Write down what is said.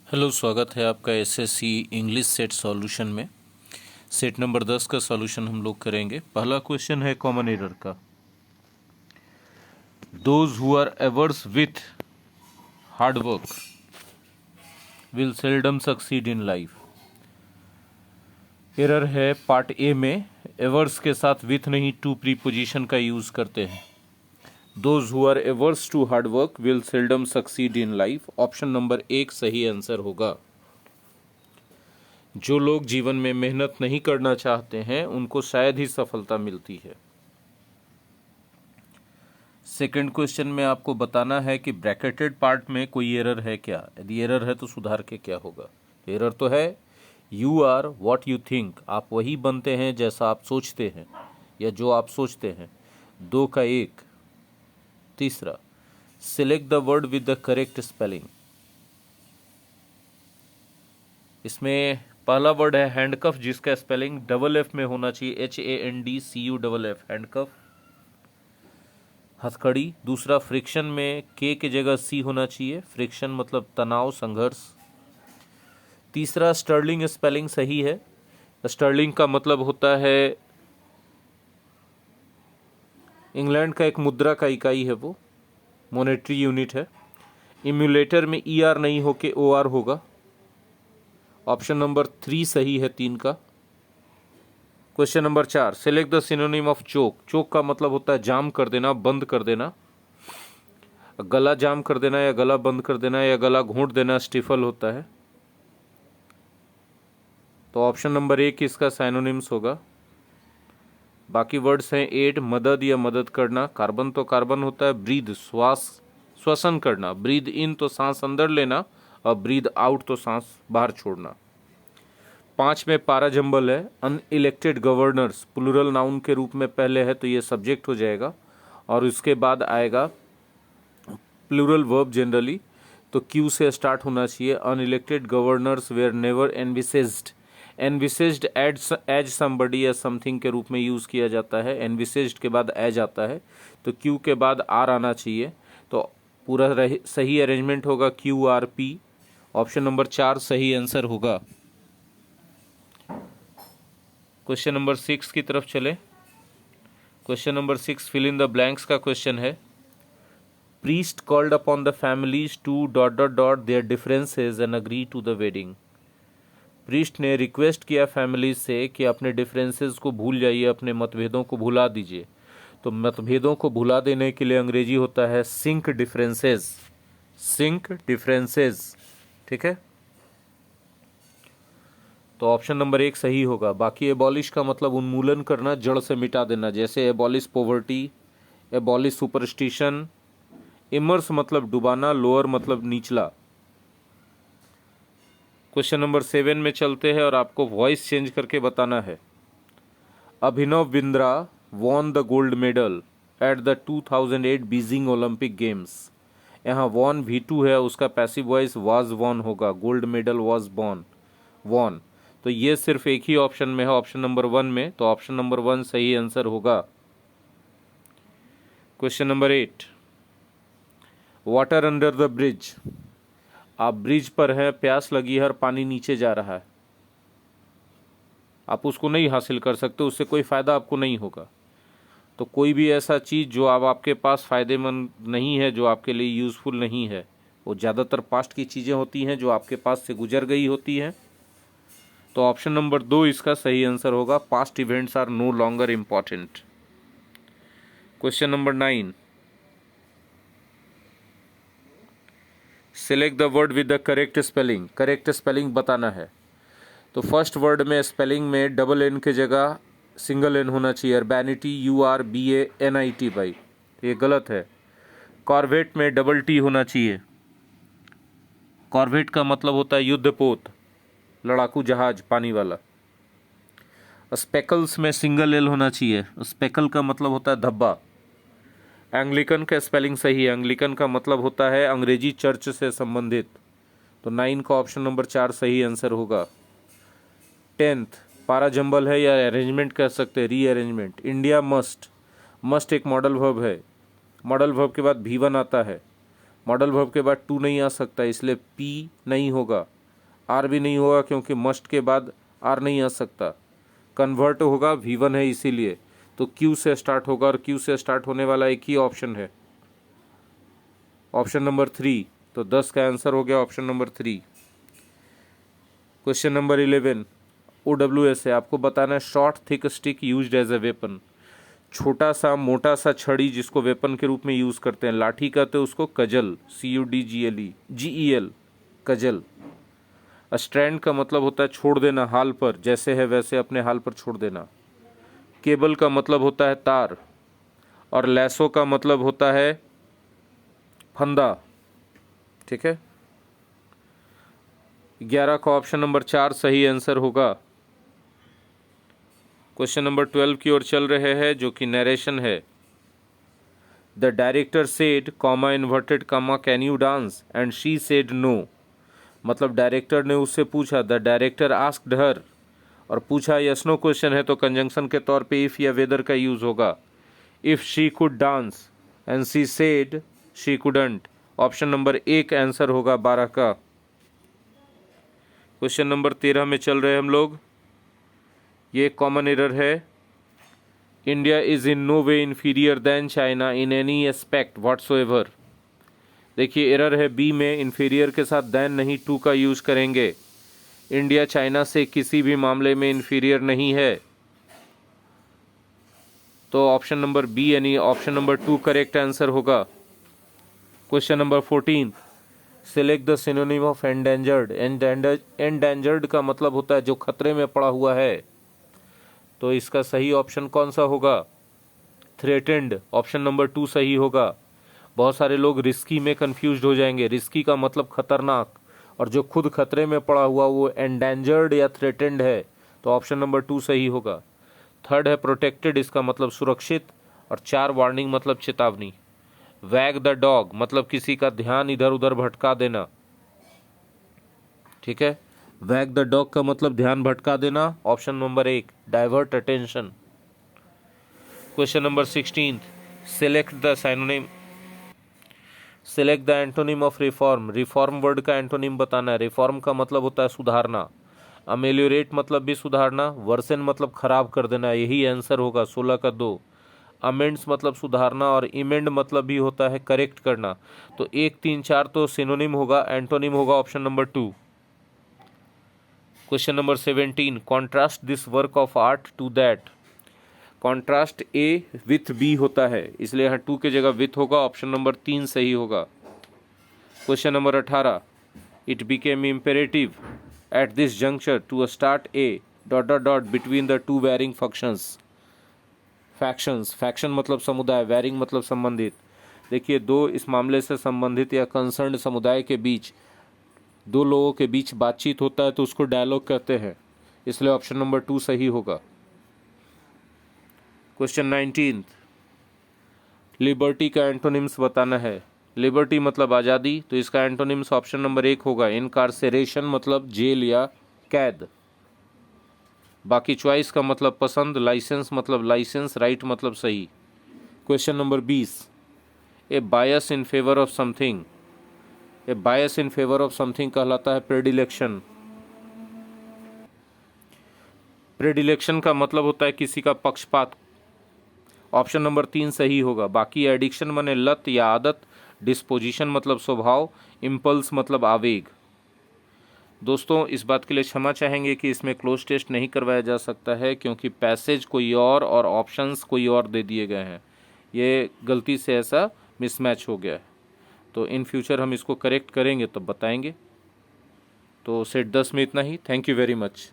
Hello, स्वागत है आपका एसएससी इंग्लिश सेट सॉल्यूशन में। सेट नंबर 10 का सॉल्यूशन हम लोग करेंगे। पहला क्वेश्चन है कॉमन एरर का। Those who are averse with hard work will seldom succeed in life. Error है पार्ट ए में, एवर्स के साथ विथ नहीं टू प्रीपोजिशन का यूज करते हैं। Those who are averse to hard work will seldom succeed in life. Option number 1 सही answer होगा। जो लोग जीवन में मेहनत नहीं करना चाहते हैं उनको शायद ही सफलता मिलती है। सेकंड क्वेश्चन में आपको बताना है कि ब्रैकेटेड पार्ट में कोई एरर है क्या। यदि एरर है तो सुधार के क्या होगा। एरर तो है you are what you think, आप वही बनते हैं जैसा आप सोचते हैं या जो आप सोचते हैं। 2 का 1। तीसरा, select the word with the correct spelling. इसमें पहला वर्ड है हैंडकफ, जिसका स्पेलिंग डबल एफ में होना चाहिए, HANDCUFF, हैंडकफ। हथकड़ी। दूसरा, फ्रिक्शन में के की जगह सी होना चाहिए, फ्रिक्शन मतलब तनाव, संघर्ष। तीसरा, स्टर्लिंग स्पेलिंग सही है। स्टर्लिंग का मतलब होता है इंग्लैंड का एक मुद्रा का इकाई है, वो मॉनेटरी यूनिट है। इम्यूलेटर में ER नहीं होके OR होगा। ऑप्शन नंबर 3 सही है 3 का। Question number 4, select the synonym of choke. Choke का मतलब होता है जाम कर देना, बंद कर देना। गला जाम कर देना या गला बंद कर देना या गला घोंट देना स्टिफल होता है। तो ऑप्शन नंबर 1 इसका सिनोनिम्स होगा। बाकी वर्ड्स हैं एड, मदद या मदद करना। कार्बन तो कार्बन होता है। ब्रीद, श्वास, श्वसन करना। ब्रीद इन तो सांस अंदर लेना और ब्रीद आउट तो सांस बाहर छोड़ना। 5 में पाराजंबल है। अनइलेक्टेड गवर्नर्स प्लूरल नाउन के रूप में पहले है तो ये सब्जेक्ट हो जाएगा और उसके बाद आएगा प्लूरल वर्ब जनरली, तो क्यू से स्टार्ट होना चाहिए। Unelected governors were never envisaged. Envisaged as somebody या समथिंग के रूप में यूज किया जाता है। एनविसेज्ड के बाद एज आता है तो क्यू के बाद आर आना चाहिए। तो पूरा सही अरेंजमेंट होगा QRP। ऑप्शन नंबर 4 सही आंसर होगा। क्वेश्चन नंबर 6 की तरफ चले। Question number 6 fill in the blanks का क्वेश्चन है। Priest called upon the families to their differences and agree to the wedding. Priest ने रिक्वेस्ट किया फैमिलीज से कि अपने डिफरेंसेस को भूल जाइए, अपने मतभेदों को भुला दीजिए। तो मतभेदों को भुला देने के लिए अंग्रेजी होता है सिंक डिफरेंसेस। सिंक डिफरेंसेस, ठीक है। तो ऑप्शन नंबर 1 सही होगा। बाकी एबॉलिश का मतलब उन्मूलन करना, जड़ से मिटा देना, जैसे abolish poverty, abolish superstition. Immerse मतलब डुबाना, लोअर मतलब निचला। क्वेश्चन नंबर 7 में चलते हैं और आपको वॉइस चेंज करके बताना है। Abhinav Bindra won the gold medal at the 2008 Beijing Olympic Games. यहाँ वॉन V2 है, उसका पैसिव वॉइस वाज वॉन होगा। Gold medal was won. तो ये सिर्फ एक ही ऑप्शन में है, ऑप्शन नंबर 1 में। तो ऑप्शन नंबर 1 सही आंसर होगा। Question number 8, water under the bridge. आप ब्रिज पर हैं, प्यास लगी है और पानी नीचे जा रहा है। आप उसको नहीं हासिल कर सकते, उससे कोई फायदा आपको नहीं होगा। तो कोई भी ऐसा चीज़ जो अब आपके पास फायदेमंद नहीं है, जो आपके लिए यूजफुल नहीं है, वो ज़्यादातर पास्ट की चीज़ें होती हैं जो आपके पास से गुजर गई होती हैं। तो ऑप्शन नंबर 2 इसका सही आंसर होगा। Past events are no longer important. Question number 9, select the word with the correct spelling. Correct spelling बताना है। तो फर्स्ट वर्ड में स्पेलिंग में डबल एन के जगह सिंगल एन होना चाहिए। अर्बैनिटी URBANIT भाई, ये गलत है। कॉर्वेट में डबल T होना चाहिए। कॉर्वेट का मतलब होता है युद्धपोत, लड़ाकू जहाज पानी वाला। स्पेकल्स में सिंगल एल होना चाहिए। स्पेकल का मतलब होता है धब्बा। एंग्लिकन का स्पेलिंग सही है। एंग्लिकन का मतलब होता है अंग्रेजी चर्च से संबंधित। तो 9 का ऑप्शन नंबर 4 सही आंसर होगा। 10th, पाराजंबल है या अरेंजमेंट कह सकते हैं, रीअरेंजमेंट। इंडिया मस्ट एक मॉडल वर्ब है। मॉडल वर्ब के बाद V1 आता है। मॉडल वर्ब के बाद टू नहीं आ सकता, इसलिए P नहीं होगा। आर भी नहीं होगा क्योंकि मस्ट के बाद आर नहीं आ सकता। कन्वर्ट होगा V1 है इसीलिए, तो क्यू से स्टार्ट होगा और क्यू से स्टार्ट होने वाला एक ही ऑप्शन है, ऑप्शन नंबर 3। तो 10 का आंसर हो गया option number 3। Question number 11 OWS है, आपको बताना है short thick stick used as a weapon. छोटा सा मोटा सा छड़ी जिसको वेपन के रूप में यूज करते हैं, लाठी कहते हैं उसको कजल, CUDGEL, कजल। स्ट्रैंड का मतलब होता है छोड़ देना हाल पर, जैसे है वैसे अपने हाल पर छोड़ देना। केबल का मतलब होता है तार, और लैसो का मतलब होता है फंदा। ठीक है, 11 का ऑप्शन नंबर 4 सही आंसर होगा। क्वेश्चन नंबर 12 की ओर चल रहे हैं, जो कि नरेशन है। The director said comma inverted comma can you dance and she said no. मतलब डायरेक्टर ने उससे पूछा, द डायरेक्टर आस्क्ड हर, और पूछा यस नो क्वेश्चन है तो कंजंक्शन के तौर पे इफ या वेदर का यूज होगा। If she could dance and she said she couldn't, option number 1 answer होगा 12 का। क्वेश्चन नंबर 13 में चल रहे हैं हम लोग। ये कॉमन एरर है, India is in no way inferior than China in any aspect whatsoever. देखिए एरर है बी में, इन्फीरियर के साथ देन नहीं, टू का यूज करेंगे। इंडिया चाइना से किसी भी मामले में इन्फीरियर नहीं है, तो ऑप्शन नंबर बी यानी ऑप्शन नंबर 2 करेक्ट आंसर होगा। Question number 14 select the synonym of endangered. Endangered का मतलब होता है जो खतरे में पड़ा हुआ है, तो इसका सही ऑप्शन कौन सा होगा? थ्रेटेंड, ऑप्शन नंबर 2 सही होगा। बहुत सारे लोग रिस्की में कंफ्यूज हो जाएंगे, रिस्की का मतलब खतरनाक, और जो खुद खतरे में पड़ा हुआ वो एंडेंजर्ड या थ्रेटेंड है, तो ऑप्शन नंबर 2 सही होगा। थर्ड है प्रोटेक्टेड, इसका मतलब सुरक्षित, और 4 वार्निंग मतलब चेतावनी। वैग द डॉग मतलब किसी का ध्यान इधर उधर भटका देना। ठीक है, वैग द डॉग का मतलब ध्यान भटका देना, option number 1 divert attention. Question number 16 select the synonym, select the antonym of reform. Reform word का एंटोनिम बताना है। रिफॉर्म का मतलब होता है सुधारना, अमेलियोरेट मतलब भी सुधारना, वर्सन मतलब खराब कर देना, यही आंसर होगा 16 का 2। अमेंड्स मतलब सुधारना, और इमेंड मतलब भी होता है करेक्ट करना, तो 1 3 4 तो सिनोनिम होगा, एंटोनिम होगा option number 2। Question number 17 contrast this work of art to that. Contrast A with B होता है, इसलिए यहाँ 2 की जगह विथ होगा, ऑप्शन नंबर 3 सही होगा। Question number 18 it became imperative at this juncture to start a dot dot dot between the two varying functions. Factions, faction मतलब समुदाय, वैरिंग मतलब संबंधित। देखिए दो इस मामले से संबंधित या कंसर्न समुदाय के बीच, दो लोगों के बीच बातचीत होता है तो उसको डायलॉग कहते हैं, इसलिए ऑप्शन नंबर 2 सही होगा। क्वेश्चन 19 लिबर्टी का एंटोनिम्स बताना है। लिबर्टी मतलब आज़ादी, तो इसका एंटोनिम्स ऑप्शन नंबर 1 होगा। इनकार्सेरेशन मतलब जेल या कैद। बाकी चॉइस का मतलब पसंद, लाइसेंस मतलब लाइसेंस, राइट मतलब सही। Question number 20 A bias in favour of something. A bias in favour of something कहलाता है प्रेडिलेक्शन। प्रेडिलेक्शन का मतलब होता है किसी का पक्षपात, ऑप्शन नंबर 3 सही होगा। बाकी एडिक्शन माने लत या आदत, डिस्पोजिशन मतलब स्वभाव, इम्पल्स मतलब आवेग। दोस्तों इस बात के लिए क्षमा चाहेंगे कि इसमें क्लोज टेस्ट नहीं करवाया जा सकता है, क्योंकि पैसेज कोई और ऑप्शंस कोई और दे दिए गए हैं, ये गलती से ऐसा मिसमैच हो गया है। तो इन फ्यूचर हम इसको करेक्ट करेंगे तब बताएंगे। तो सेट 10 में इतना ही। Thank you very much.